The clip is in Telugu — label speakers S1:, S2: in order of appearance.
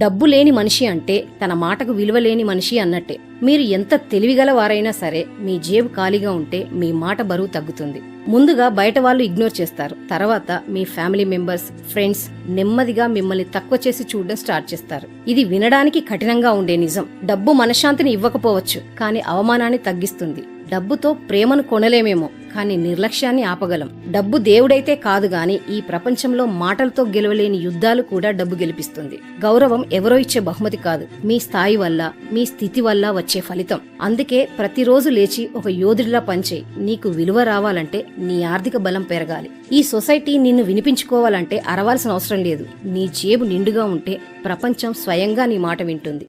S1: డబ్బు లేని మనిషి అంటే తన మాటకు విలువ లేని మనిషి అన్నట్టే. మీరు ఎంత తెలివిగల వారైనా సరే మీ జేబు ఖాళీగా ఉంటే మీ మాట బరువు తగ్గుతుంది. ముందుగా బయట వాళ్ళు ఇగ్నోర్ చేస్తారు, తర్వాత మీ ఫ్యామిలీ మెంబర్స్, ఫ్రెండ్స్ నెమ్మదిగా మిమ్మల్ని తక్కువ చేసి చూడడం స్టార్ట్ చేస్తారు. ఇది వినడానికి కఠినంగా ఉండే నిజం. డబ్బు మనశ్శాంతిని ఇవ్వకపోవచ్చు, కానీ అవమానాన్ని తగ్గిస్తుంది. డబ్బుతో ప్రేమను కొనలేమేమో, కానీ నిర్లక్ష్యాన్ని ఆపగలం. డబ్బు దేవుడైతే కాదు గాని ఈ ప్రపంచంలో మాటలతో గెలవలేని యుద్ధాలు కూడా డబ్బు గెలిపిస్తుంది. గౌరవం ఎవరో ఇచ్చే బహుమతి కాదు, మీ స్థాయి వల్ల, మీ స్థితి వల్ల వచ్చే ఫలితం. అందుకే ప్రతిరోజు లేచి ఒక యోధుడిలా పనిచేయి. నీకు విలువ రావాలంటే నీ ఆర్థిక బలం పెరగాలి. ఈ సొసైటీ నిన్ను వినిపించుకోవాలంటే అరవాల్సిన అవసరం లేదు. నీ జేబు నిండుగా ఉంటే ప్రపంచం స్వయంగా నీ మాట వింటుంది.